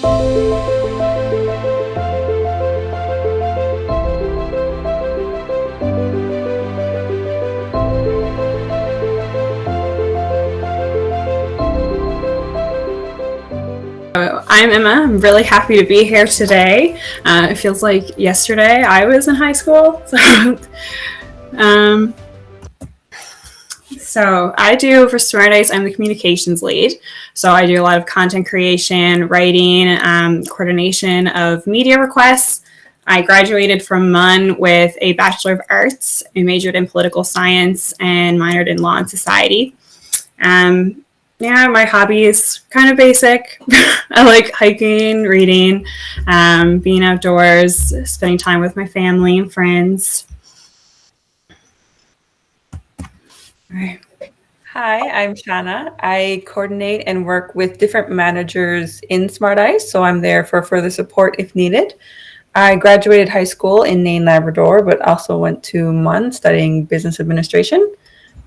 I'm Emma. I'm really happy to be here today. It feels like yesterday I was in high school. So I do for SmartIce, I'm the communications lead. So I do a lot of content creation, writing, coordination of media requests. I graduated from MUN with a Bachelor of Arts. I majored in political science and minored in law and society. Yeah, my hobby is kind of basic. I like hiking, reading, being outdoors, spending time with my family and friends. All right. Hi, I'm Shanna. I coordinate and work with different managers in SmartIce, so I'm there for further support if needed. I graduated high school in Nain, Labrador, but also went to MUN studying business administration.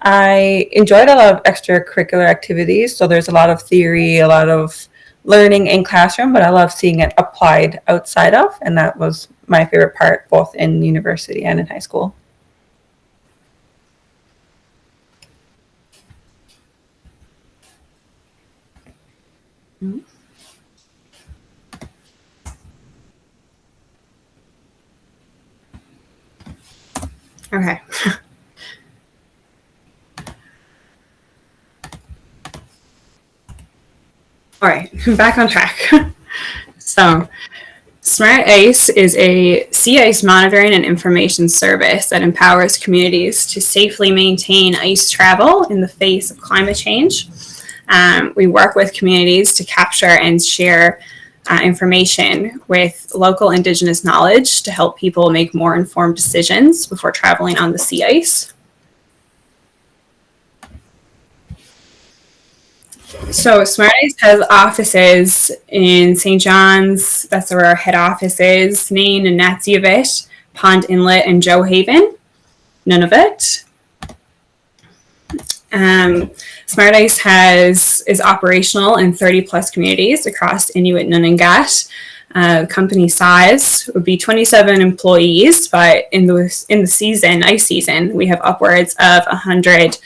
I enjoyed a lot of extracurricular activities, so there's a lot of theory, a lot of learning in classroom, but I love seeing it applied outside of, and that was my favorite part, both in university and in high school. Okay. All right, back on track. So, SmartIce is a sea ice monitoring and information service that empowers communities to safely maintain ice travel in the face of climate change. We work with communities to capture and share information with local Indigenous knowledge to help people make more informed decisions before traveling on the sea ice. So SmartIce has offices in St. John's, that's where our head office is, Nain and Natsiavut, Pond Inlet and Joe Haven, Nunavut. SmartIce is operational in 30 plus communities across Inuit Nunangat. Company size would be 27 employees, but in the season, ice season, we have upwards of 100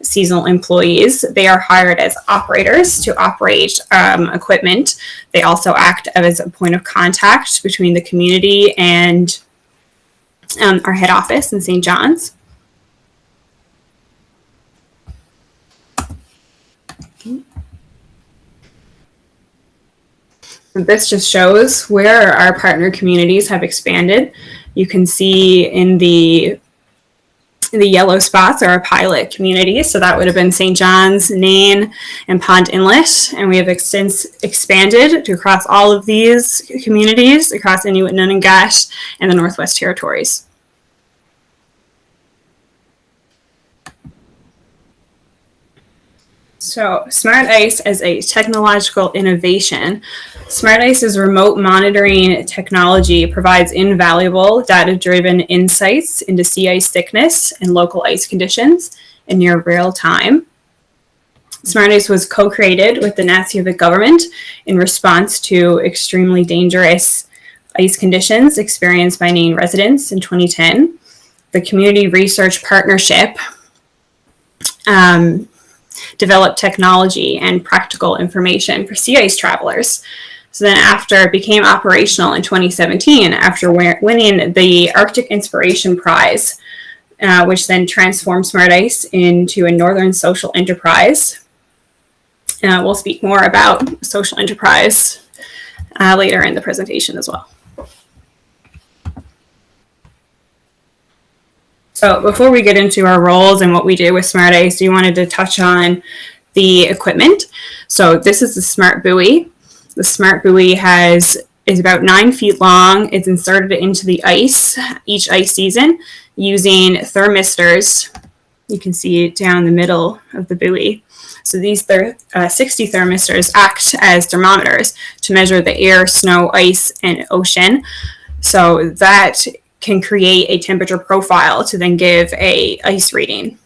seasonal employees. They are hired as operators to operate equipment. They also act as a point of contact between the community and our head office in St. John's. This just shows where our partner communities have expanded. You can see in the yellow spots are our pilot communities. So that would have been St. John's, Nain, and Pond Inlet. And we have expanded to across all of these communities across Inuit Nunangat and the Northwest Territories. So SmartIce as a technological innovation. SmartIce's remote monitoring technology provides invaluable data-driven insights into sea ice thickness and local ice conditions in near real time. SmartIce was co-created with the Natsiavut government in response to extremely dangerous ice conditions experienced by Nain residents in 2010. The Community Research Partnership developed technology and practical information for sea ice travelers. So then after it became operational in 2017, after winning the Arctic Inspiration Prize, which then transformed SmartIce into a Northern Social Enterprise. We'll speak more about social enterprise later in the presentation as well. So before we get into our roles and what we do with SmartIce, we wanted to touch on the equipment. So this is the Smart Buoy. The Smart Buoy is about 9 feet long. It's inserted into the ice each ice season using thermistors. You can see it down the middle of the buoy. So these 60 thermistors act as thermometers to measure the air, snow, ice, and ocean. So that can create a temperature profile to then give a ice reading.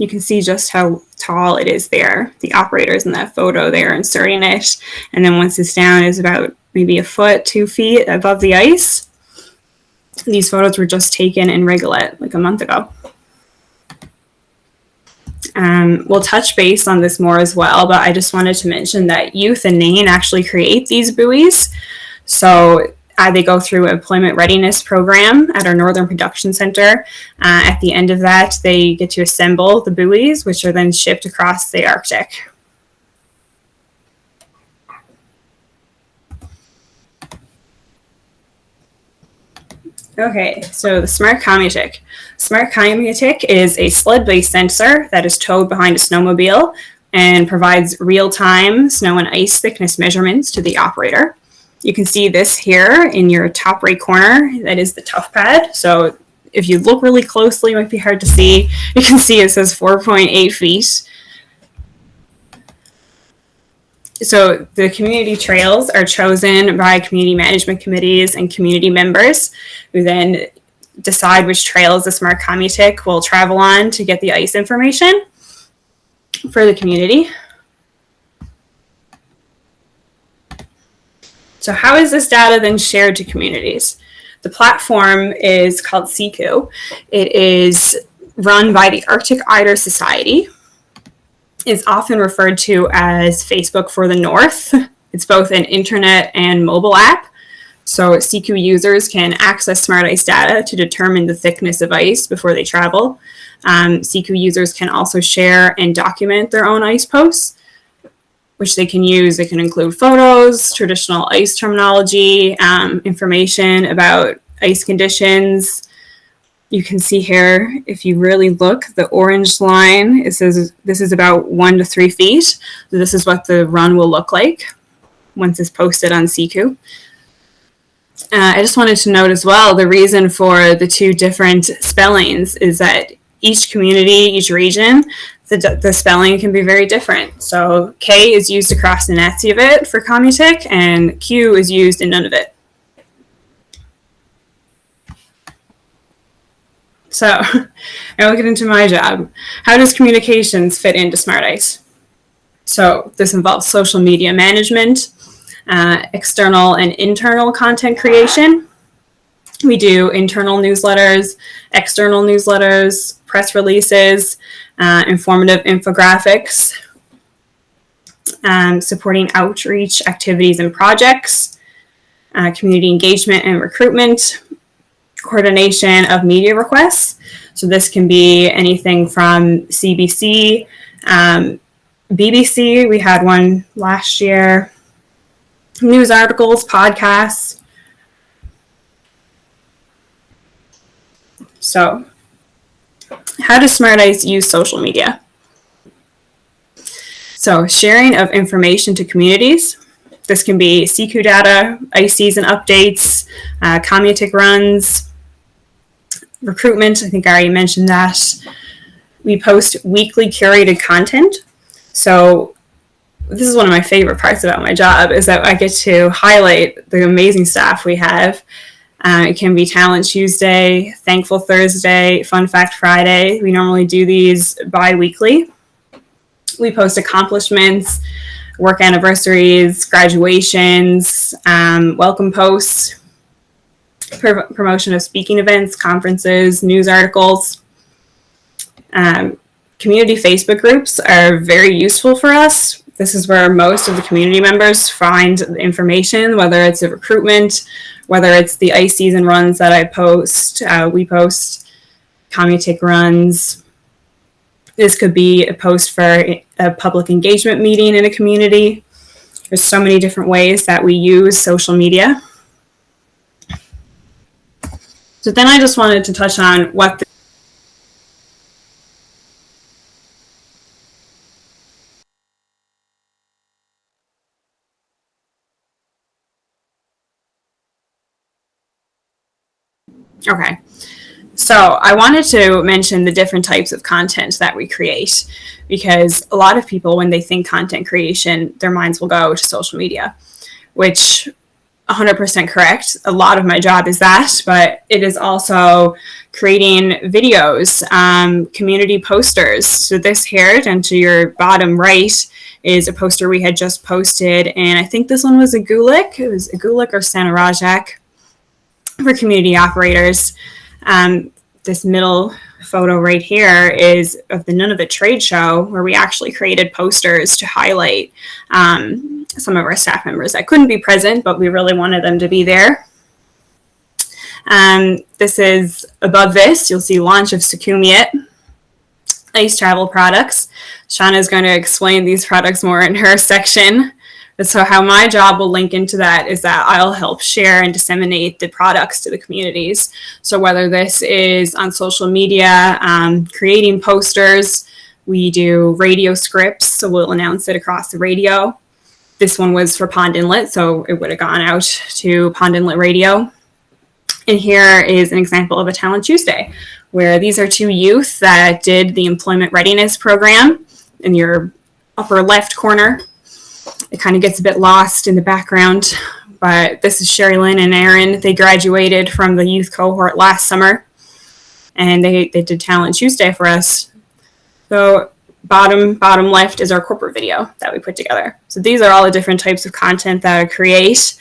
You can see just how tall it is there. The operators in that photo, they are inserting it. And then once it's down, is about maybe a foot, 2 feet above the ice. These photos were just taken in Rigolet like a month ago. We'll touch base on this more as well, but I just wanted to mention that youth in Nain actually create these buoys. So they go through an employment readiness program at our Northern Production Center. At the end of that, they get to assemble the buoys, which are then shipped across the Arctic. Okay, so the Smart Commutic. Smart Commutic is a sled-based sensor that is towed behind a snowmobile and provides real-time snow and ice thickness measurements to the operator. You can see this here in your top right corner. That is the tough pad. So if you look really closely, it might be hard to see. You can see it says 4.8 feet. So the community trails are chosen by community management committees and community members who then decide which trails the Smart Commutic will travel on to get the ice information for the community. So how is this data then shared to communities? The platform is called SECU. It is run by the Arctic Eider Society. It's often referred to as Facebook for the North. It's both an internet and mobile app. So SECU users can access SmartIce data to determine the thickness of ice before they travel. SECU users can also share and document their own ice posts, which they can use. It can include photos, traditional ice terminology, information about ice conditions. You can see here, if you really look, the orange line, it says this is about 1 to 3 feet. So this is what the run will look like once it's posted on SECU. I just wanted to note as well, the reason for the two different spellings is that each community, each region, the spelling can be very different. So K is used across the Natsivit for Commutic, and Q is used in Nunavut. So I'll get into my job. How does communications fit into SmartIce? So this involves social media management, external and internal content creation. We do internal newsletters, external newsletters, press releases, informative infographics, supporting outreach activities and projects, community engagement and recruitment, coordination of media requests. So this can be anything from CBC, BBC, we had one last year, news articles, podcasts. So how does SmartIce use social media? So sharing of information to communities. This can be SECU data, ice season updates, Commutic runs, recruitment. I think I already mentioned that. We post weekly curated content. So this is one of my favorite parts about my job, is that I get to highlight the amazing staff we have. It can be Talent Tuesday, Thankful Thursday, Fun Fact Friday. We normally do these bi-weekly. We post accomplishments, work anniversaries, graduations, welcome posts, promotion of speaking events, conferences, news articles. Community Facebook groups are very useful for us. This is where most of the community members find information, whether it's a recruitment, whether it's the ice season runs that I post. We post Commutic runs. This could be a post for a public engagement meeting in a community. There's so many different ways that we use social media. So then I just wanted to touch on what the Okay, so I wanted to mention the different types of content that we create, because a lot of people, when they think content creation, their minds will go to social media, which 100% correct. A lot of my job is that, but it is also creating videos, community posters. So this here, and to your bottom right, is a poster we had just posted, and I think this one was a Gulick. It was a Gulick or Santa Rajak for community operators. This middle photo right here is of the Nunavut trade show, where we actually created posters to highlight some of our staff members that couldn't be present, but we really wanted them to be there. This is above this, you'll see launch of Sukumiat ice travel products. Shauna is going to explain these products more in her section. But so how my job will link into that is that I'll help share and disseminate the products to the communities. So whether this is on social media, creating posters, we do radio scripts, so we'll announce it across the radio. This one was for Pond Inlet, so it would have gone out to Pond Inlet Radio. And here is an example of a Talent Tuesday, where these are two youth that did the employment readiness program. In your upper left corner, it kind of gets a bit lost in the background, but this is Sherry Lynn and Aaron. They graduated from the youth cohort last summer, and they did Talent Tuesday for us. So bottom left is our corporate video that we put together. So these are all the different types of content that I create.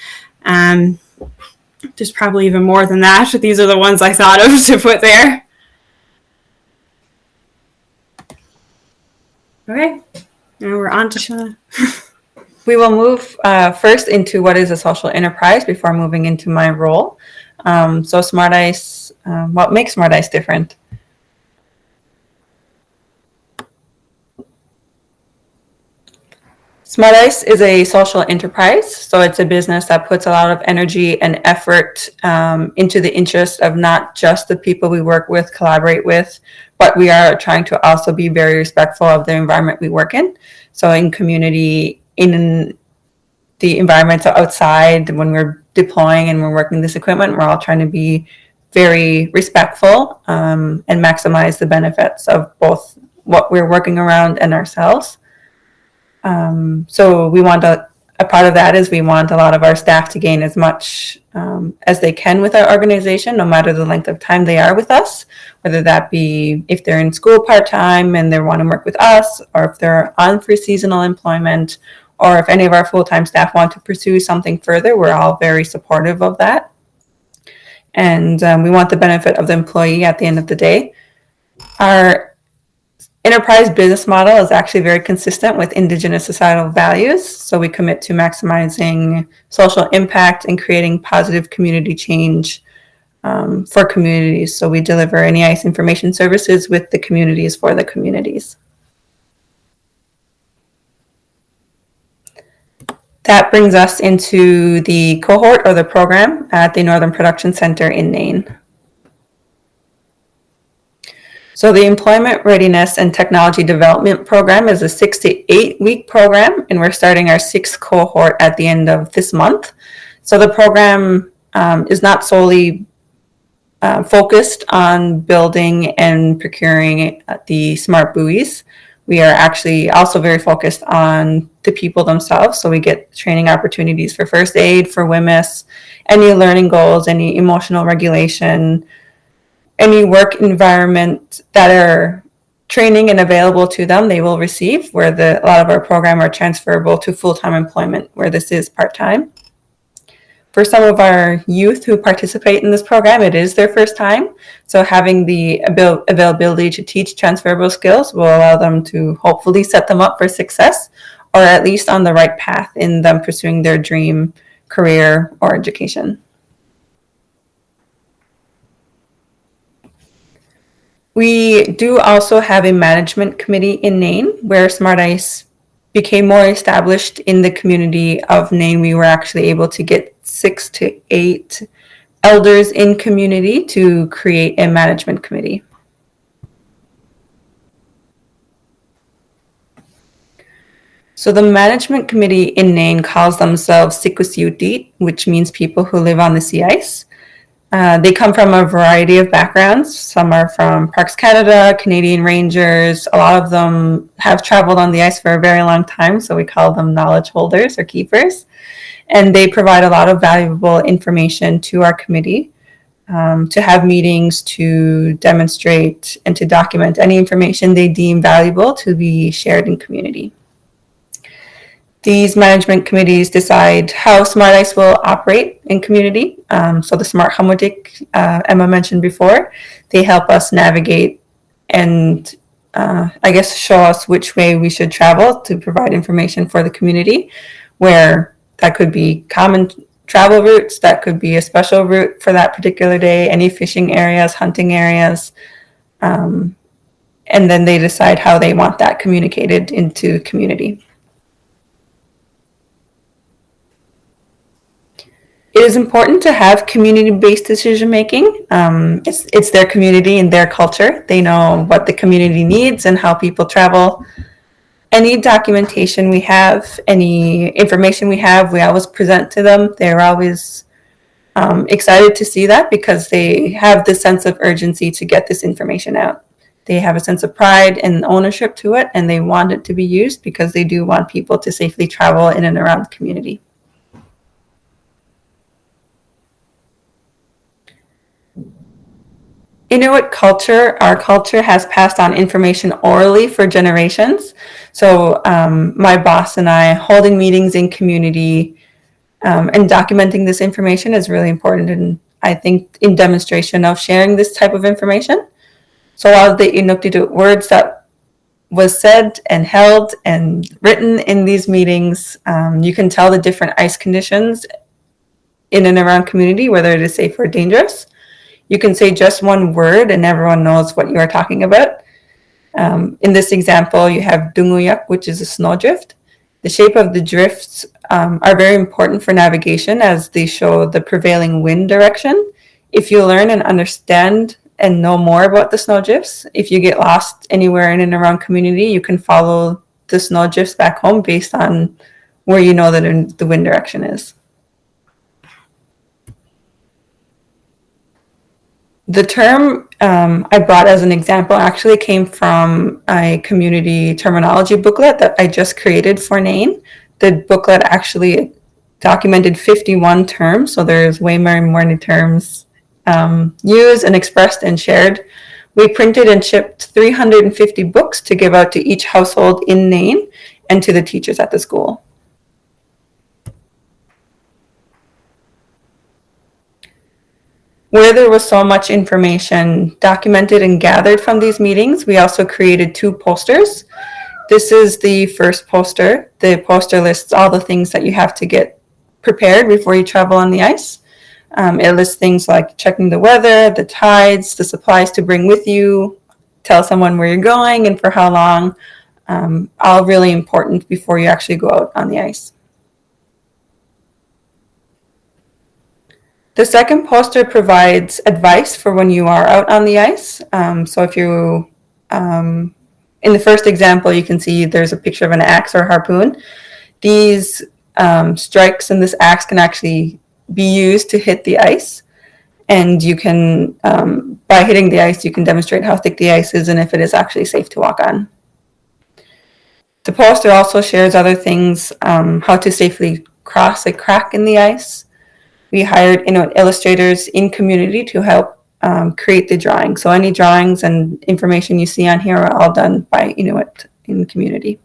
There's probably even more than that, but these are the ones I thought of to put there. Okay, now we're on to Shauna. We will move first into what is a social enterprise before moving into my role. So SmartIce, what makes SmartIce different? SmartIce is a social enterprise, so it's a business that puts a lot of energy and effort into the interest of not just the people we work with, collaborate with, but we are trying to also be very respectful of the environment we work in. So in community, in the environments outside, when we're deploying and we're working this equipment, we're all trying to be very respectful and maximize the benefits of both what we're working around and ourselves. So we want a part of that is we want a lot of our staff to gain as much as they can with our organization, no matter the length of time they are with us, whether that be if they're in school part-time and they want to work with us, or if they're on for seasonal employment, or if any of our full-time staff want to pursue something further. We're all very supportive of that. And we want the benefit of the employee at the end of the day. Our enterprise business model is actually very consistent with Indigenous societal values. So we commit to maximizing social impact and creating positive community change for communities. So we deliver any ICE information services with the communities for the communities. That brings us into the cohort or the program at the Northern Production Center in Nain. So the Employment Readiness and Technology Development Program is a 6 to 8 week program, and we're starting our 6th cohort at the end of this month. So the program is not solely focused on building and procuring the smart buoys. We are actually also very focused on the people themselves. So we get training opportunities for first aid, for WMIS, any learning goals, any emotional regulation, any work environment that are training and available to them, they will receive, where a lot of our program are transferable to full-time employment, where this is part-time. For some of our youth who participate in this program, it is their first time. So having the availability to teach transferable skills will allow them to hopefully set them up for success, or at least on the right path in them pursuing their dream career or education. We do also have a management committee in Nain, where SmartIce became more established in the community of Nain. We were actually able to get 6 to 8 elders in community to create a management committee. So the management committee in Nain calls themselves Sikwasiutit, which means people who live on the sea ice. They come from a variety of backgrounds. Some are from Parks Canada, Canadian Rangers. A lot of them have traveled on the ice for a very long time, so we call them knowledge holders or keepers. And they provide a lot of valuable information to our committee to have meetings, to demonstrate, and to document any information they deem valuable to be shared in community. These management committees decide how SmartIce will operate in community. So the Smart Hamudik Emma mentioned before, they help us navigate and I guess show us which way we should travel to provide information for the community, where that could be common travel routes, that could be a special route for that particular day, any fishing areas, hunting areas, and then they decide how they want that communicated into the community. It is important to have community-based decision-making. It's their community and their culture. They know what the community needs and how people travel. Any documentation we have, any information we have, we always present to them. They're always excited to see that because they have this sense of urgency to get this information out. They have a sense of pride and ownership to it, and they want it to be used because they do want people to safely travel in and around the community. Inuit culture, our culture has passed on information orally for generations. So my boss and I holding meetings in community and documenting this information is really important, and I think in demonstration of sharing this type of information. So all the Inuktitut words that was said and held and written in these meetings, you can tell the different ice conditions in and around community, whether it is safe or dangerous. You can say just one word and everyone knows what you are talking about. In this example, you have dunguyak, which is a snowdrift. The shape of the drifts are very important for navigation as they show the prevailing wind direction. If you learn and understand and know more about the snowdrifts, if you get lost anywhere in and around community, you can follow the snowdrifts back home based on where you know that the wind direction is. The term I brought as an example actually came from a community terminology booklet that I just created for Nain. The booklet actually documented 51 terms, so there's way more new terms used and expressed and shared. We printed and shipped 350 books to give out to each household in Nain and to the teachers at the school. Where there was so much information documented and gathered from these meetings, we also created 2 posters. This is the first poster. The poster lists all the things that you have to get prepared before you travel on the ice. It lists things like checking the weather, the tides, the supplies to bring with you, tell someone where you're going and for how long, all really important before you actually go out on the ice. The second poster provides advice for when you are out on the ice. So if you, in the first example, you can see there's a picture of an axe or harpoon. These strikes in this axe can actually be used to hit the ice. And you can, by hitting the ice, you can demonstrate how thick the ice is and if it is actually safe to walk on. The poster also shares other things, how to safely cross a crack in the ice. We hired Inuit illustrators in community to help create the drawing. So any drawings and information you see on here are all done by Inuit in community.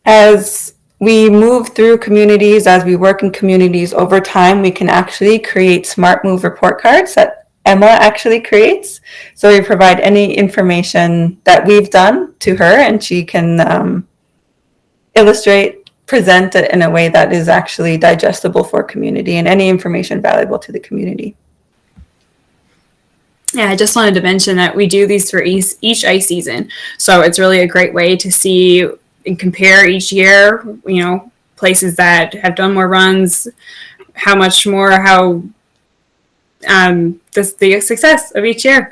As we move through communities, as we work in communities over time, we can actually create Smart Move report cards that Emma actually creates. So we provide any information that we've done to her and she can illustrate, present it in a way that is actually digestible for community and any information valuable to the community. Yeah, I just wanted to mention that we do these for each ice season. So it's really a great way to see and compare each year, you know, places that have done more runs, how much more, how the success of each year.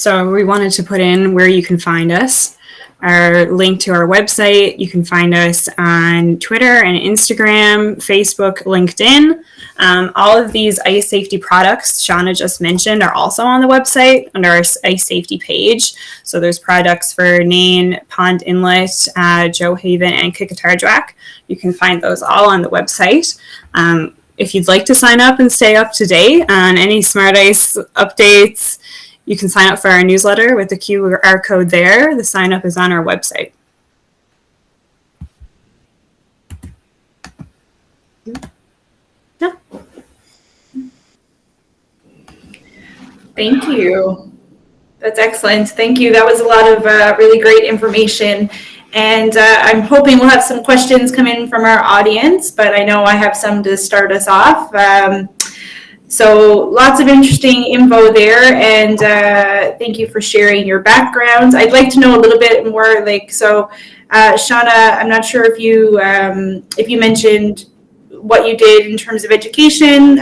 So we wanted to put in where you can find us, our link to our website. You can find us on Twitter and Instagram, Facebook, LinkedIn. All of these ice safety products Shauna just mentioned are also on the website under our ice safety page. So there's products for Nain, Pond Inlet, Joe Haven, and Kikatarjuak. You can find those all on the website. If you'd like to sign up and stay up to date on any SmartIce updates, you can sign up for our newsletter with the QR code there. The sign up is on our website. Yeah. Thank you. That's excellent. Thank you. That was a lot of really great information. And I'm hoping we'll have some questions come in from our audience, but I know I have some to start us off. So lots of interesting info there, and thank you for sharing your backgrounds. I'd like to know a little bit more, Shauna, I'm not sure if you mentioned what you did in terms of education.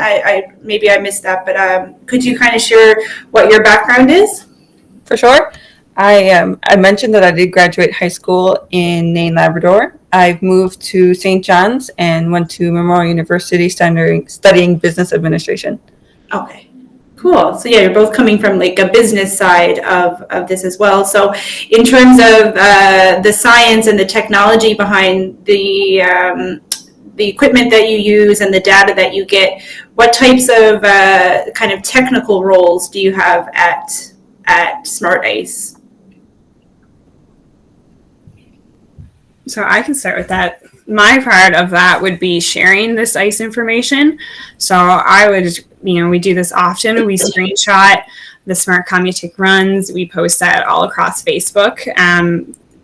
Maybe I missed that, but could you kind of share what your background is? For sure. I mentioned that I did graduate high school in Nain, Labrador. I've moved to St. John's and went to Memorial University studying business administration. Okay, cool. So yeah, you're both coming from like a business side of this as well. So in terms of the science and the technology behind the equipment that you use and the data that you get, what types of kind of technical roles do you have at SmartIce? So I can start with that. My part of that would be sharing this ice information. So I would, we do this often. We screenshot the Smart Commutic runs. We post that all across Facebook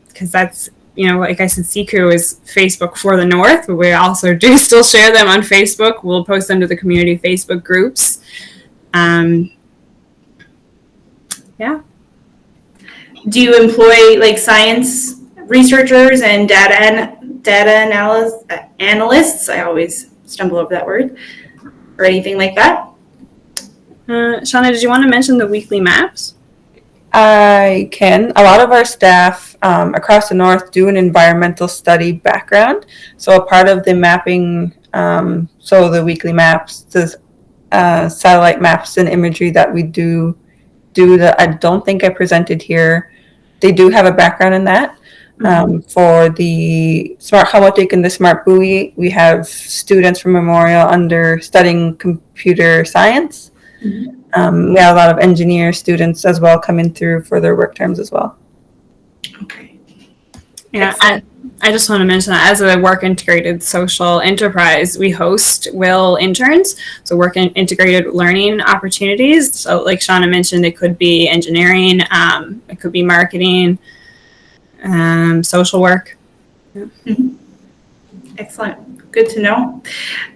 because that's, like I said, CCU is Facebook for the North, but we also do still share them on Facebook. We'll post them to the community Facebook groups. Yeah. Do you employ like science researchers and data analysts? I always stumble over that word, or anything like that. Shauna, did you want to mention the weekly maps? I can. A lot of our staff across the North do an environmental study background. So a part of the mapping, so the weekly maps, the satellite maps and imagery that we do that I don't think I presented here, they do have a background in that. For the Smart Commutic and the Smart Buoy, we have students from Memorial studying computer science. Mm-hmm. We have a lot of engineer students as well coming through for their work terms as well. Okay. Yeah, I just want to mention that as a work integrated social enterprise, we host WIL interns, so work in integrated learning opportunities. So like Shauna mentioned, it could be engineering, it could be marketing, social work. Yeah. Mm-hmm. Excellent. Good to know.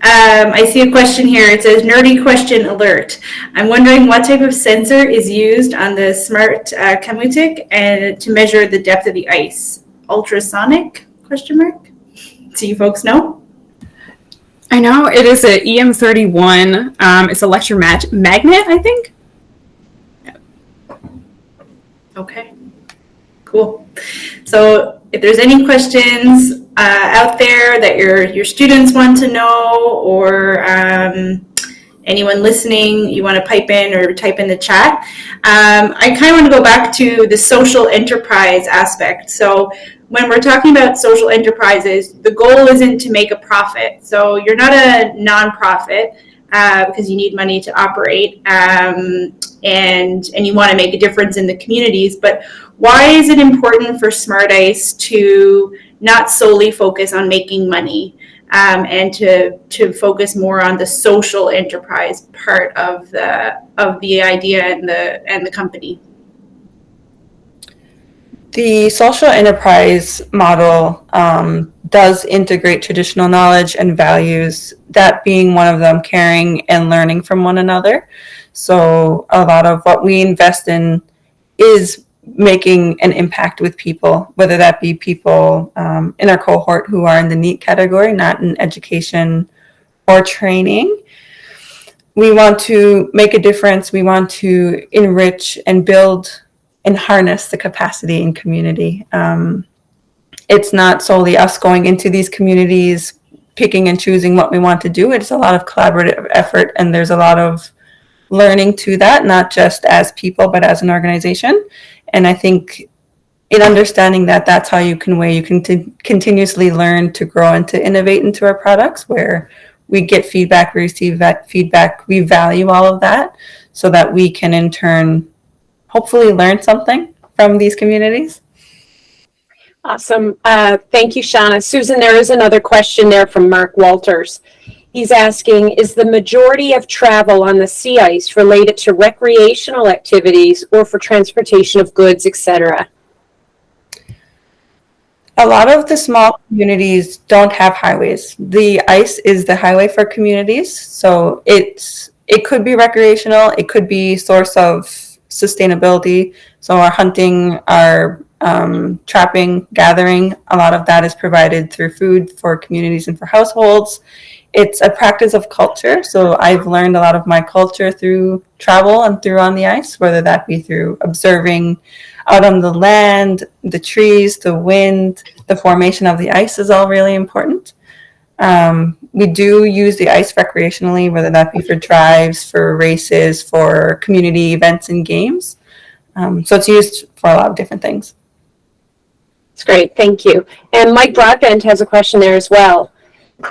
I see a question here. It says, nerdy question alert. I'm wondering what type of sensor is used on the Smart Commutic and to measure the depth of the ice? Ultrasonic? ? Do you folks know? I know it is an EM31. It's electromagnet, I think. Yeah. Okay. Cool. So if there's any questions out there that your students want to know, or anyone listening, you want to pipe in or type in the chat. I kind of want to go back to the social enterprise aspect. So when we're talking about social enterprises, the goal isn't to make a profit. So you're not a nonprofit because you need money to operate, and you want to make a difference in the communities. But why is it important for SmartIce to not solely focus on making money, and to focus more on the social enterprise part of the idea and the company? The social enterprise model does integrate traditional knowledge and values, that being one of them, caring and learning from one another. So a lot of what we invest in is making an impact with people, whether that be people in our cohort who are in the NEET category, not in education or training. We want to make a difference. We want to enrich and build and harness the capacity in community. It's not solely us going into these communities, picking and choosing what we want to do. It's a lot of collaborative effort, and there's a lot of learning to that, not just as people, but as an organization. And I think in understanding that, that's how you can continuously learn to grow and to innovate into our products, where we get feedback, we receive that feedback, we value all of that, so that we can in turn hopefully learn something from these communities. Awesome. Thank you, Shauna. Susan, there is another question there from Mark Walters. He's asking, is the majority of travel on the sea ice related to recreational activities or for transportation of goods, etc.? A lot of the small communities don't have highways. The ice is the highway for communities. So it could be recreational. It could be source of sustainability. So our hunting, our trapping, gathering, a lot of that is provided through food for communities and for households. It's a practice of culture. So I've learned a lot of my culture through travel and through on the ice, whether that be through observing out on the land, the trees, the wind, the formation of the ice is all really important. We do use the ice recreationally, whether that be for drives, for races, for community events and games. So it's used for a lot of different things. That's great. Thank you. And Mike Broadbent has a question there as well.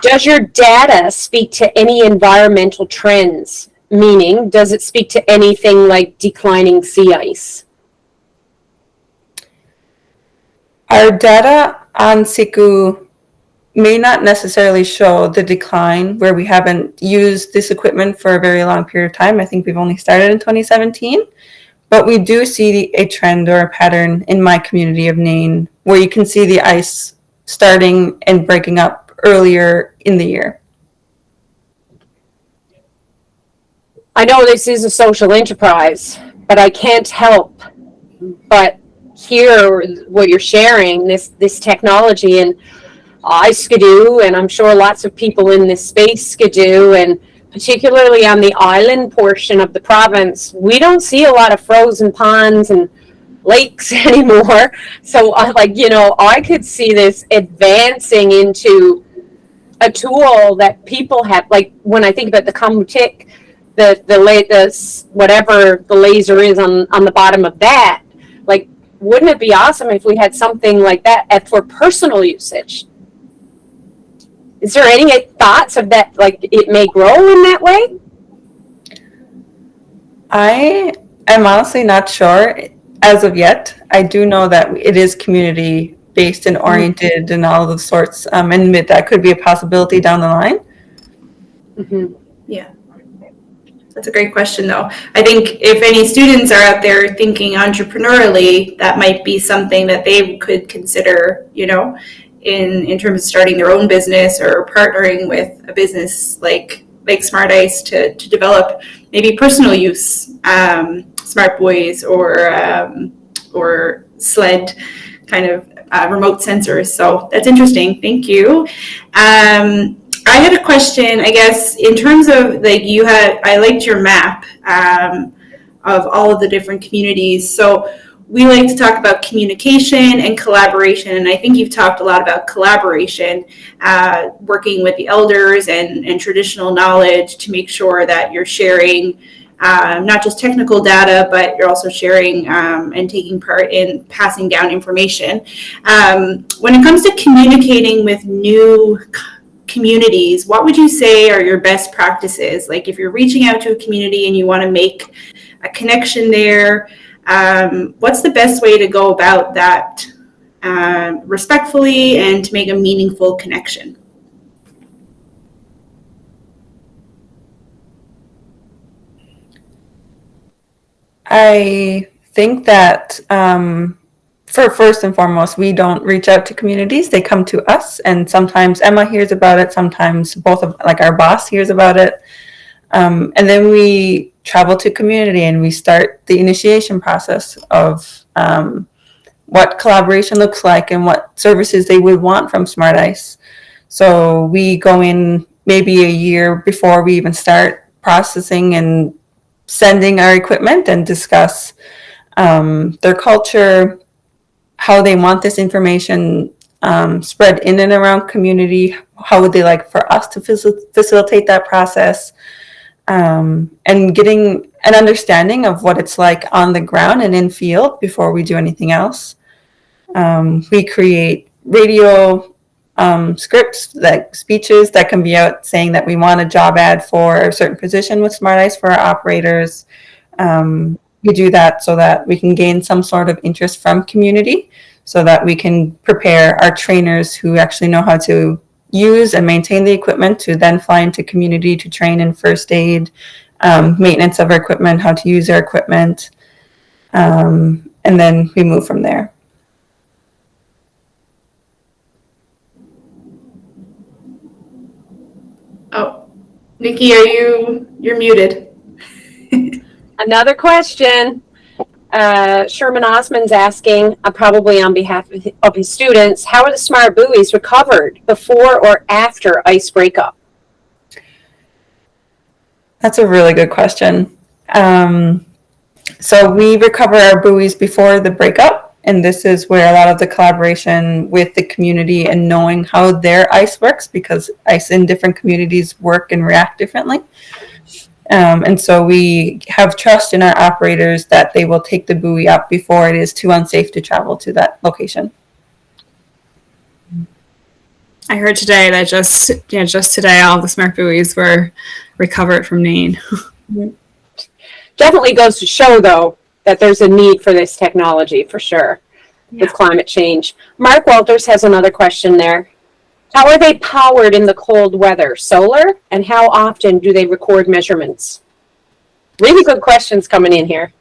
Does your data speak to any environmental trends? Meaning, does it speak to anything like declining sea ice? Our data on Siku may not necessarily show the decline where we haven't used this equipment for a very long period of time. I think we've only started in 2017, but we do see a trend or a pattern in my community of Nain where you can see the ice starting and breaking up earlier in the year. I know this is a social enterprise, but I can't help but hear what you're sharing, this technology, and I skidoo, and I'm sure lots of people in this space skidoo, and particularly on the island portion of the province, we don't see a lot of frozen ponds and lakes anymore. So I could see this advancing into a tool that people have, like when I think about the Kamutik, the whatever the laser is on the bottom of that, like, wouldn't it be awesome if we had something like that for personal usage? Is there any thoughts of that, like it may grow in that way? I am honestly not sure as of yet. I do know that it is community based and oriented and all of those sorts, and that could be a possibility down the line. Mm-hmm. Yeah. That's a great question, though. I think if any students are out there thinking entrepreneurially, that might be something that they could consider, in terms of starting their own business or partnering with a business like SmartIce to develop maybe personal use smart buoys or sled kind of remote sensors. So that's interesting. Thank you. I had a question, I guess, in terms of I liked your map of all of the different communities. So we like to talk about communication and collaboration, and I think you've talked a lot about collaboration, working with the elders and traditional knowledge to make sure that you're sharing not just technical data, but you're also sharing and taking part in passing down information. When it comes to communicating with new communities, what would you say are your best practices? Like if you're reaching out to a community and you want to make a connection there, what's the best way to go about that respectfully and to make a meaningful connection? I think that for first and foremost, we don't reach out to communities. They come to us, and sometimes Emma hears about it. Sometimes our boss hears about it. And then we travel to community and we start the initiation process of what collaboration looks like and what services they would want from SmartIce. So we go in maybe a year before we even start processing and sending our equipment and discuss their culture, how they want this information spread in and around community, how would they like for us to facilitate that process, and getting an understanding of what it's like on the ground and in field before we do anything else. We create radio scripts, like speeches that can be out saying that we want a job ad for a certain position with SmartIce for our operators. We do that so that we can gain some sort of interest from community, so that we can prepare our trainers who actually know how to use and maintain the equipment to then fly into community to train in first aid, maintenance of our equipment, how to use our equipment, and then we move from there. Oh, Nikki, you're muted. Another question. Sherman Osmond's asking, probably on behalf of his students, how are the smart buoys recovered before or after ice breakup? That's a really good question. So we recover our buoys before the breakup, and this is where a lot of the collaboration with the community and knowing how their ice works, because ice in different communities work and react differently. And so we have trust in our operators that they will take the buoy up before it is too unsafe to travel to that location. I heard today that just today all the smart buoys were recovered from Nain. Definitely goes to show, though, that there's a need for this technology for sure with climate change. Mark Walters has another question there. How are they powered in the cold weather? Solar? And how often do they record measurements? Really good questions coming in here.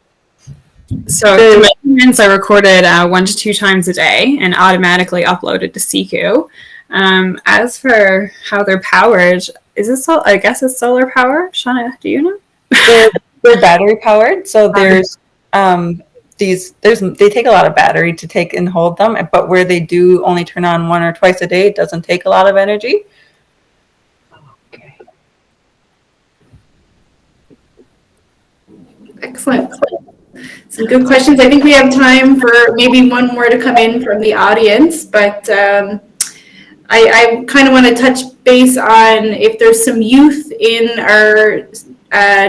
So the measurements are recorded 1 to 2 times a day and automatically uploaded to SICU. As for how they're powered, I guess it's solar power. Shauna, do you know? They're battery powered. So there's they take a lot of battery to take and hold them, but where they do only turn on 1 or twice a day, it doesn't take a lot of energy. Okay. Excellent. Some good questions. I think we have time for maybe one more to come in from the audience, but I kind of want to touch base on if there's some youth in our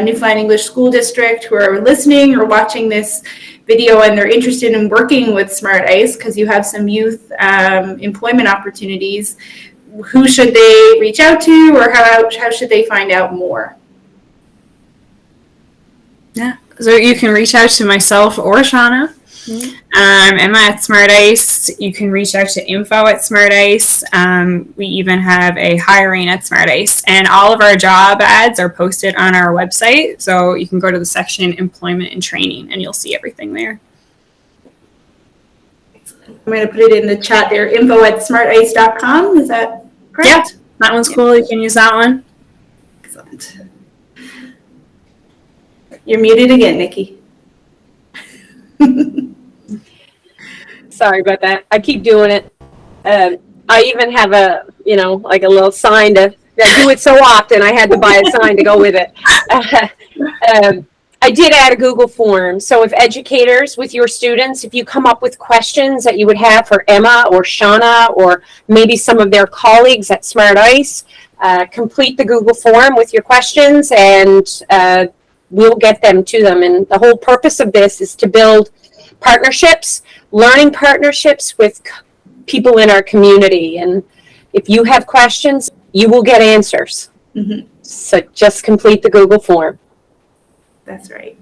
Newfoundland English School District who are listening or watching this video and they're interested in working with SmartIce, because you have some youth employment opportunities. Who should they reach out to, or how should they find out more? Yeah, so you can reach out to myself or Shauna. Emma at SmartIce. You can reach out to info@SmartIce. We even have a hiring at SmartIce, and all of our job ads are posted on our website. So you can go to the section Employment and Training, and you'll see everything there. I'm going to put it in the chat there. info@smartice.com. Is that correct? Yeah, that one's cool. You can use that one. Excellent. You're muted again, Nikki. Sorry about that. I keep doing it. I even have a little sign I do it so often. I had to buy a sign to go with it. I did add a Google form. So if educators with your students, if you come up with questions that you would have for Emma or Shauna or maybe some of their colleagues at SmartIce, complete the Google form with your questions and we'll get them to them. And the whole purpose of this is to build partnerships, learning partnerships with people in our community. And if you have questions, you will get answers. Mm-hmm. So just complete the Google form. That's right.